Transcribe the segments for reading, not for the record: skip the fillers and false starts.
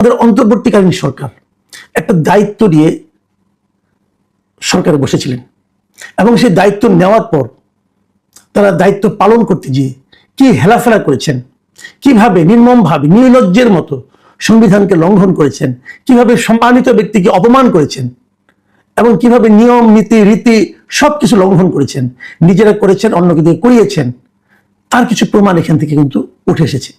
তাদের অন্তর্বর্তীকালীন সরকার একটা দায়িত্ব নিয়ে সরকারে বসেছিলেন এবং সেই দায়িত্ব নেওয়ার পর তারা দায়িত্ব পালন করতে গিয়ে কি হেলাফেলা করেছেন, কিভাবে নির্মমভাবে নির্লজ্জের মতো সংবিধানকে লঙ্ঘন করেছেন, কিভাবে সম্মানিত ব্যক্তিকে অপমান করেছেন এবং কিভাবে নিয়ম নীতি রীতি সবকিছু লঙ্ঘন করেছেন, নিজেরা করেছেন, অন্যকে দিয়ে করিয়েছেন, তার কিছু প্রমাণ এখান থেকে কিন্তু উঠে এসেছে।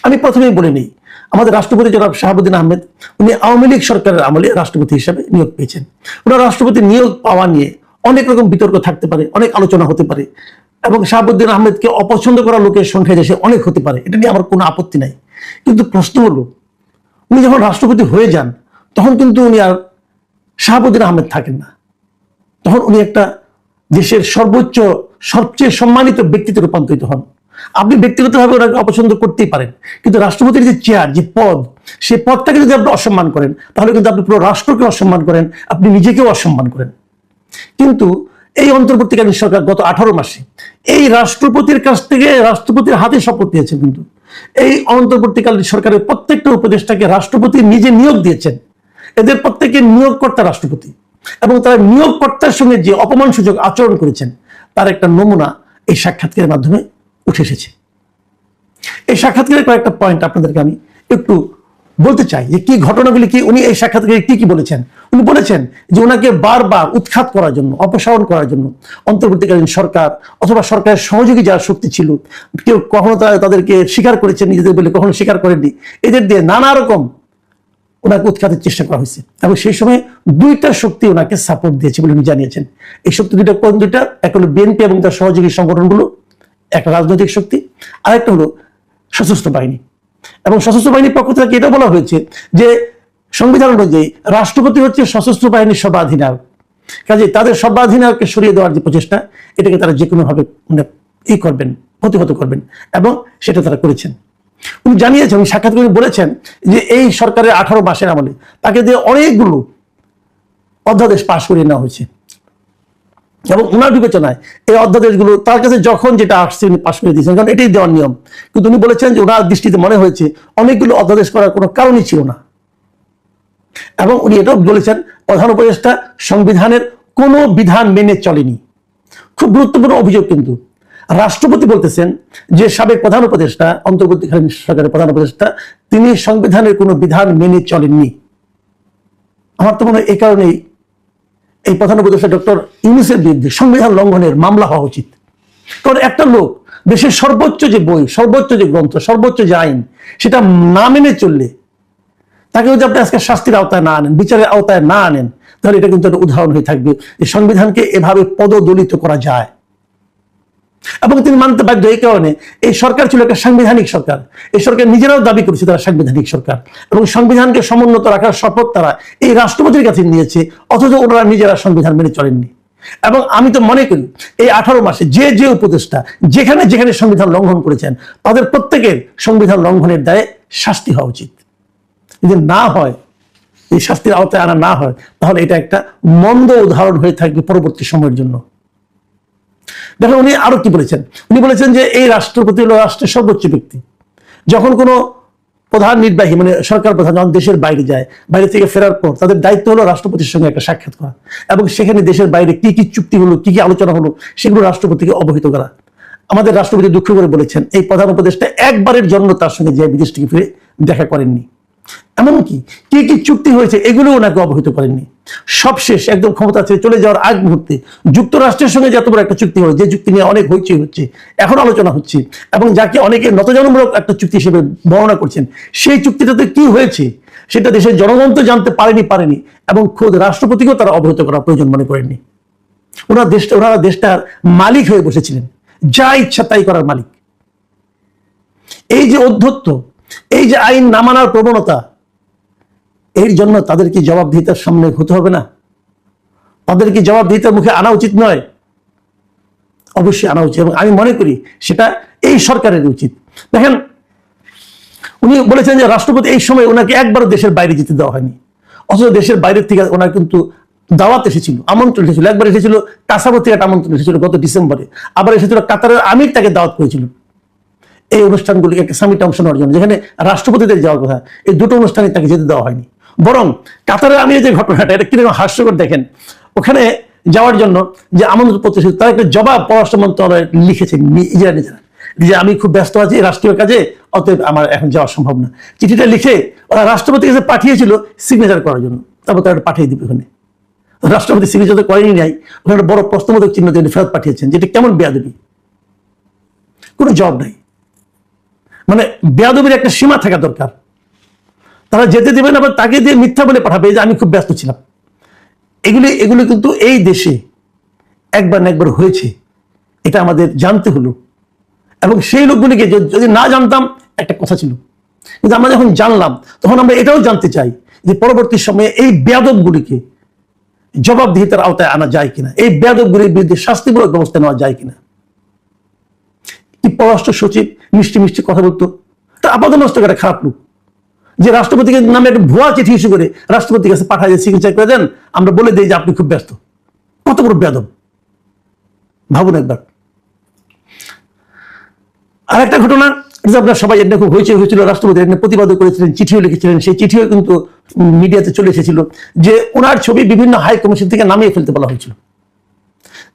আমি প্রথমেই বলে নেই, আমাদের রাষ্ট্রপতি জনাব শাহাবুদ্দিন আহমেদ, উনি আওয়ামী লীগ সরকারের আমলে রাষ্ট্রপতি হিসাবে নিয়োগ পেয়েছেন। ওনার রাষ্ট্রপতি নিয়োগ পাওয়া নিয়ে অনেক রকম বিতর্ক থাকতে পারে, অনেক আলোচনা হতে পারে এবং শাহাবুদ্দিন আহমেদকে অপছন্দ করা লোকের সংখ্যা দেশে অনেক হতে পারে, এটা নিয়ে আমার কোনো আপত্তি নাই। কিন্তু প্রশ্ন হলো, উনি যখন রাষ্ট্রপতি হয়ে যান তখন কিন্তু উনি আর শাহাবুদ্দিন আহমেদ থাকেন না, তখন উনি একটা দেশের সর্বোচ্চ সবচেয়ে সম্মানিত ব্যক্তিতে রূপান্তরিত হন। আপনি ব্যক্তিগতভাবে ওনাকে অপছন্দ করতেই পারেন, কিন্তু রাষ্ট্রপতির যে চেয়ার, যে পদ, সেই পদটাকে যদি আপনি অসম্মান করেন তাহলে কিন্তু আপনি পুরো রাষ্ট্রকে অসম্মান করেন, আপনি নিজেকেও অসম্মান করেন। কিন্তু এই অন্তর্বর্তীকালীন সরকার গত 18 মাসে এই রাষ্ট্রপতির কাছ থেকে রাষ্ট্রপতির হাতে শপথ নিয়েছেন। কিন্তু এই অন্তর্বর্তীকালীন সরকারের প্রত্যেকটা উপদেষ্টাকে রাষ্ট্রপতি নিজে নিয়োগ দিয়েছেন। এদের প্রত্যেকে নিয়োগকর্তা রাষ্ট্রপতি এবং তারা নিয়োগকর্তার সঙ্গে যে অপমানসূচক আচরণ করেছেন তার একটা নমুনা এই সাক্ষাৎকারের মাধ্যমে উঠে এসেছে। এই সাক্ষাৎকারের কয়েকটা পয়েন্ট আপনাদেরকে আমি একটু বলতে চাই যে কি ঘটনাগুলি কি উনি এই সাক্ষাৎকারে কি বলেছেন। উনি বলেছেন যে ওনাকে বারবার উৎখাত করার জন্য, অপসারণ করার জন্য অন্তর্বর্তীকালীন সরকার অথবা সরকারের সহযোগী যারা শক্তি ছিল, কেউ কখনো তাদেরকে স্বীকার করেছেন নিজেদের বলে, কখনো স্বীকার করেননি, এদের দিয়ে নানা রকম ওনাকে উৎখাতের চেষ্টা করা হয়েছে এবং সেই সময় দুইটা শক্তি ওনাকে সাপোর্ট দিয়েছে বলে উনি জানিয়েছেন। এই শক্তি দুইটা কোন দুইটা? একটা হলো বিএনপি এবং তার সহযোগী সংগঠনগুলো, একটা রাজনৈতিক শক্তি, আরেকটা হলো সশস্ত্র বাহিনী। এবং সশস্ত্র বাহিনীর পক্ষ থেকে এটা বলা হয়েছে যে সংবিধান অনুযায়ী রাষ্ট্রপতি হচ্ছে সশস্ত্র বাহিনীর সর্বাধিনায়ক, কাজে তাদের সর্বাধিনায়ককে সরিয়ে দেওয়ার যে প্রচেষ্টা, এটাকে তারা যে কোনোভাবে করবেন, প্রতিহত করবেন এবং সেটা তারা করেছেন। উনি জানিয়েছেন, উনি সাক্ষাৎ করে বলেছেন যে এই সরকারের 18 মাসের আমলে তাকে দিয়ে অনেকগুলো অধ্যাদেশ পাশ করিয়ে নেওয়া হয়েছে এবং ওনার বিবেচনায় এই অধ্যাদেশগুলো তার কাছে যখন যেটা আসছে উনি পাশ করে দিয়েছেন, কারণ এটাই দেওয়ার নিয়ম। কিন্তু উনি বলেছেন যে ওনার দৃষ্টিতে মনে হয়েছে অনেকগুলো অধ্যাদেশ করার কোনো কারণই ছিল না এবং উনি এটাও বলেছেন প্রধান উপদেষ্টা সংবিধানের কোনো বিধান মেনে চলেনি। খুব গুরুত্বপূর্ণ অভিযোগ। কিন্তু রাষ্ট্রপতি বলতেছেন যে সাবেক প্রধান উপদেষ্টা, অন্তর্বর্তীকালীন সরকারের প্রধান উপদেষ্টা, তিনি সংবিধানের কোনো বিধান মেনে চলেননি। আমার তো মনে হয় এই কারণেই এই প্রধান উপদেষ্টা ডক্টর ইউনূসের বিরুদ্ধে সংবিধান লঙ্ঘনের মামলা হওয়া উচিত। কারণ একটা লোক দেশের সর্বোচ্চ যে বই, সর্বোচ্চ যে গ্রন্থ, সর্বোচ্চ যে আইন, সেটা না মেনে চললে তাকে যদি আপনি আজকে শাস্তির আওতায় না আনেন, বিচারের আওতায় না আনেন, তাহলে এটা কিন্তু একটা উদাহরণ হয়ে থাকবে যে সংবিধানকে এভাবে পদদলিত করা যায়। এবং তিনি মানতে বাধ্য এই কারণে, এই সরকার ছিল একটা সাংবিধানিক সরকার। এই সরকার নিজেরাও দাবি করেছে তারা সাংবিধানিক সরকার এবং সংবিধানকে সমুন্নত রাখার শপথ তারা এই রাষ্ট্রপতির কাছে নিয়েছে, অথচ ওনারা নিজেরা সংবিধান মেনে চলেননি। এবং আমি তো মনে করি এই 18 মাসে যে যে উপদেষ্টা যেখানে যেখানে সংবিধান লঙ্ঘন করেছেন তাদের প্রত্যেকের সংবিধান লঙ্ঘনের দায়ে শাস্তি হওয়া উচিত। যদি না হয়, এই শাস্তির আওতায় আনা না হয়, তাহলে এটা একটা মন্দ উদাহরণ হয়ে থাকবে পরবর্তী সময়ের জন্য। দেখেন উনি আরো কি বলেছেন। উনি বলেছেন যে এই রাষ্ট্রপতি হলো রাষ্ট্রের সর্বোচ্চ ব্যক্তি। যখন কোনো প্রধান নির্বাহী মানে সরকার প্রধান যখন দেশের বাইরে যায়, বাইরে থেকে ফেরার পর তাদের দায়িত্ব হলো রাষ্ট্রপতির সঙ্গে একটা সাক্ষাৎ করা এবং সেখানে দেশের বাইরে কি কি চুক্তি হলো, কি কি আলোচনা হলো, সেগুলো রাষ্ট্রপতিকে অবহিত করা। আমাদের রাষ্ট্রপতি দুঃখ করে বলেছেন এই প্রধান উপদেষ্টা একবারের জন্য তার সঙ্গে যে বিদেশ থেকে ফিরে দেখা করেননি, এমনকি কি কি চুক্তি হয়েছে এগুলো ওনাকে অবহিত করেননি। সবশেষ একদম ক্ষমতা ছেড়ে চলে যাওয়ার আগ মুহূর্তে যুক্তরাষ্ট্রের সঙ্গে যত বড় একটা চুক্তি হলো, যে চুক্তি নিয়ে অনেক হইচই হচ্ছে, এখন আলোচনা হচ্ছে এবং যাকে অনেকে নতজানুমূলক একটা চুক্তি হিসেবে বর্ণনা করছেন, সেই চুক্তিটাতে কি হয়েছে সেটা দেশের জনগণ তো জানতে পারেনি এবং খোদ রাষ্ট্রপতিকেও তারা অবহিত করা প্রয়োজন মনে করেননি। ওনারা দেশটার মালিক হয়ে বসেছিলেন, যা ইচ্ছা তাই করার মালিক। এই যে অধ্যত্ব, এই যে আইন না মানার প্রবণতা, এর জন্য তাদেরকে জবাবদিহিতার সামনে হতে হবে না? তাদেরকে জবাবদিহিতার মুখে আনা উচিত নয়? অবশ্যই আনা উচিত এবং আমি মনে করি সেটা এই সরকারের উচিত। দেখেন উনি বলেছেন যে রাষ্ট্রপতি এই সময় ওনাকে একবারও দেশের বাইরে যেতে দেওয়া হয়নি, অথচ দেশের বাইরের থেকে ওনার কিন্তু দাওয়াত এসেছিল, আমন্ত্রণ এসেছিল। একবার এসেছিল কাসাবো থেকে একটা আমন্ত্রণ এসেছিল গত ডিসেম্বরে, আবার এসেছিল কাতারের আমির তাকে দাওয়াত করেছিল। এই অনুষ্ঠানগুলি একটা সামিটে অংশ নেওয়ার জন্য, যেখানে রাষ্ট্রপতিদের যাওয়ার কথা, এই দুটো অনুষ্ঠানে তাকে যেতে দেওয়া হয়নি। বরং কাতারে আমি যে ঘটনাটা, এটা কিরকম হাস্যকর দেখেন, ওখানে যাওয়ার জন্য যে আমন্ত্রণ পত্র ছিল, তার একটা জবাব পররাষ্ট্র মন্ত্রণালয় লিখেছেন নিজেরা যে আমি খুব ব্যস্ত আছি রাষ্ট্রীয় কাজে, অতএব আমার এখন যাওয়া সম্ভব না। চিঠিটা লিখে ওরা রাষ্ট্রপতির কাছে পাঠিয়েছিল সিগনেচার করার জন্য, তারপর তারা পাঠিয়ে দিবে। ওখানে রাষ্ট্রপতি সিগনেচার করেনি নাই, ওখানে বড় প্রশ্নবোধক চিহ্ন দিয়ে ফেরত পাঠিয়েছেন, যেটা কেমন বেয়াদবি, কোনো জবাব নাই। মানে বেয়াদবির একটা সীমা থাকা দরকার। তারা যেতে দেবে না, আবার তাকে দিয়ে মিথ্যা বলে পাঠাবে যে আমি খুব ব্যস্ত ছিলাম। এগুলি কিন্তু এই দেশে একবার না একবার হয়েছে, এটা আমাদের জানতে হলো। এবং সেই লোকগুলিকে যদি না জানতাম একটা কথা ছিল, কিন্তু আমরা যখন জানলাম তখন আমরা এটাও জানতে চাই যে পরবর্তী সময়ে এই বেয়াদবগুলিকে জবাবদিহিতার আওতায় আনা যায় কিনা, এই বেয়াদবগুলির বিরুদ্ধে শাস্তিমূলক ব্যবস্থা নেওয়া যায় কিনা। কি পররাষ্ট্র সচিব মিষ্টি মিষ্টি কথা বলতো, তার আপাত নষ্ট করে খারাপ লোক, যে রাষ্ট্রপতিকে নামে একটা ভুয়া চিঠি ইস্যু করে রাষ্ট্রপতির কাছে পাঠায় যে সিগনেচার করে দেন, আমরা বলে দিই যে আপনি খুব ব্যস্ত। কত বড় বেয়াদব ভাবুন একবার। আর একটা ঘটনা আপনার সবাই এটা খুব হয়েছিল, রাষ্ট্রপতি প্রতিবাদও করেছিলেন, চিঠিও লিখেছিলেন, সেই চিঠিও কিন্তু মিডিয়াতে চলে এসেছিল যে ওনার ছবি বিভিন্ন হাই কমিশন থেকে নামিয়ে ফেলতে বলা হয়েছিল।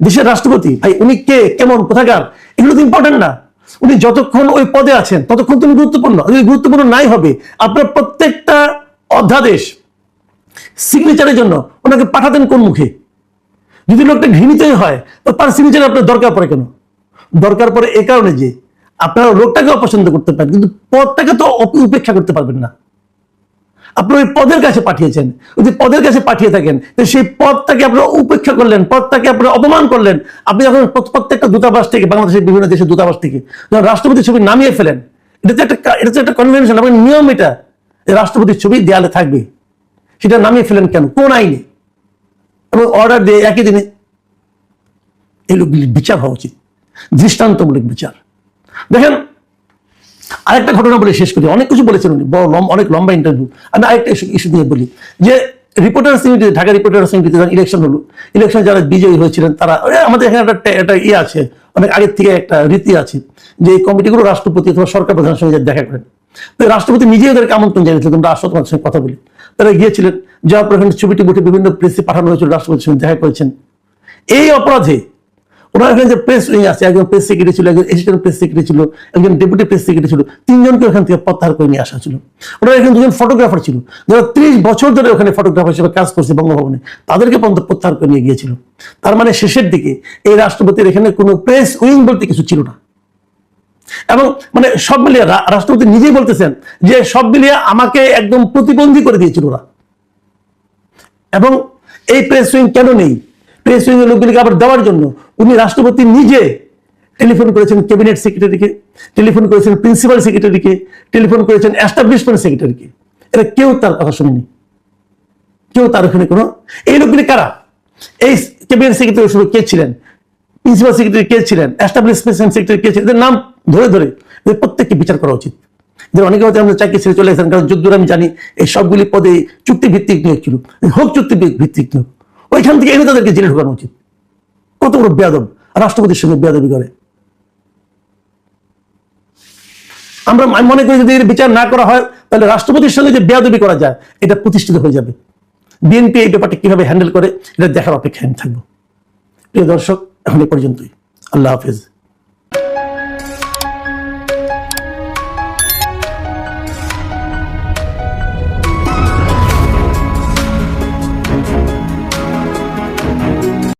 দেশের রাষ্ট্রপতি ভাই, উনি কে, কেমন, কোথাকার, এগুলো তো ইম্পর্টেন্ট না। উনি যতক্ষণ ওই পদে আছেন ততক্ষণ তুমি গুরুত্বপূর্ণ। গুরুত্বপূর্ণ নাই হবে, আপনার প্রত্যেকটা অধ্যাদেশ সিগনেচারের জন্য ওনাকে পাঠাতেন কোন মুখে? যদি লোকটা ঘৃণিতই হয় তো তার সিগনেচার আপনার দরকার পড়ে কেন? দরকার পড়ে এই কারণে যে আপনারা লোকটাকে অপছন্দ করতে পারেন, কিন্তু পদটাকে তো উপেক্ষা করতে পারবেন না। আপনি ওই পদের কাছে পাঠিয়েছেন, যদি পদের কাছে পাঠিয়ে থাকেন সেই পদটাকে আপনারা উপেক্ষা করলেন, পদটাকে আপনারা অপমান করলেন। আপনি যখন প্রত্যেকটা দূতাবাস থেকে, বাংলাদেশের বিভিন্ন দেশের দূতাবাস থেকে যখন রাষ্ট্রপতির ছবি নামিয়ে ফেলেন, এটা তো একটা কনভেনশন, আপনার নিয়ম, এটা রাষ্ট্রপতির ছবি দেয়ালে থাকবে, সেটা নামিয়ে ফেলেন কেন, কোন আইনে? এবং অর্ডার দিয়ে একই দিনে। এই লোকগুলির বিচার হওয়া উচিত, দৃষ্টান্তমূলক বিচার। দেখেন আরেকটা ঘটনা বলে শেষ করি, অনেক কিছু বলেছেন উনি, অনেক লম্বা ইন্টারভিউ। আমি আরেকটা ইস্যু নিয়ে বলি, যে রিপোর্টার্স ইউনিটি, ঢাকা রিপোর্টার্স ইউনিটিতে ইলেকশন হলো, ইলেকশন যারা বিজয়ী হয়েছিলেন তারা, আমাদের এখানে একটা ইয়ে আছে, অনেক আগের থেকে একটা রীতি আছে যে এই কমিটিগুলো রাষ্ট্রপতি অথবা সরকার প্রধানের সঙ্গে দেখা করেন। তো রাষ্ট্রপতি নিজেই ওদেরকে আমন্ত্রণ জানিয়েছিল, তোমরা আসো, তোমার সঙ্গে কথা বলি। তারা গিয়েছিলেন, যাওয়ার পর এখানে ছবিটি বুটে বিভিন্ন প্রেসে পাঠানো হয়েছিল, রাষ্ট্রপতির সঙ্গে দেখা করেছেন। এই অপরাধে ওনার এখানে যে প্রেস উইং আছে, একজন প্রেস সেক্রেটারি ছিল, একজন অ্যাসিস্ট্যান্ট প্রেস সেক্রেটারি ছিল, একজন ডেপুটি প্রেস সেক্রেটারি ছিল, তিনজনকে ওখান থেকে প্রত্যাহার করে নিয়ে আসা ছিল। ওনার এখানে দুজন ফটোগ্রাফার ছিল, যারা 30 বছর ধরে ওখানে ফটোগ্রাফার হিসেবে কাজ করছে বঙ্গভবনে, তাদেরকে পর্যন্ত প্রত্যাহার করে নিয়ে গিয়েছিল। তার মানে শেষের দিকে এই রাষ্ট্রপতির এখানে কোনো প্রেস উইং বলতে কিছু ছিল না। এবং মানে সব মিলিয়ে রাষ্ট্রপতি নিজেই বলতেছেন যে সব মিলিয়ে আমাকে একদম প্রতিবন্ধী করে দিয়েছিল ওরা। এবং এই প্রেস উইং কেন নেই, প্রেস উইং এর লোকগুলিকে আবার দেওয়ার জন্য উনি রাষ্ট্রপতি নিজে টেলিফোন করেছেন ক্যাবিনেট সেক্রেটারিকে, টেলিফোন করেছেন প্রিন্সিপাল সেক্রেটারিকে, টেলিফোন করেছেন এস্টাবলিশমেন্ট সেক্রেটারিকে। এরা কেউ তার কথা শুনেনি, কেউ তার ওখানে কোনো, এই লোকগুলি কারা? এই ক্যাবিনেট সেক্রেটারি কে ছিলেন, প্রিন্সিপাল সেক্রেটারি কে ছিলেন, এস্টাবলিশমেন্ট সেক্রেটারি কে ছিলেন, এদের নাম ধরে ধরে প্রত্যেককে বিচার করা উচিত। যে অনেকে হয়তো আমরা চাকরি ছেড়ে চলে গেছেন, কারণ যদ্দূর আমি জানি এই সবগুলি পদে চুক্তি ভিত্তিক নিয়োগ ছিল, হোক চুক্তি ভিত্তিক নিয়োগ, ওইখান থেকে এনে তাদেরকে জেলে ঢোকানো উচিত। কত বড় বেয়াদব, রাষ্ট্রপতির সঙ্গে বেয়াদবি করে। আমরা মনে করি যদি এর বিচার না করা হয় তাহলে রাষ্ট্রপতির সঙ্গে যে বেয়াদবি করা যায় এটা প্রতিষ্ঠিত হয়ে যাবে। বিএনপি এই ব্যাপারটা কিভাবে হ্যান্ডেল করে এটা দেখার অপেক্ষায় আমি থাকবো। প্রিয় দর্শক, এখন এ পর্যন্তই। আল্লাহ হাফেজ।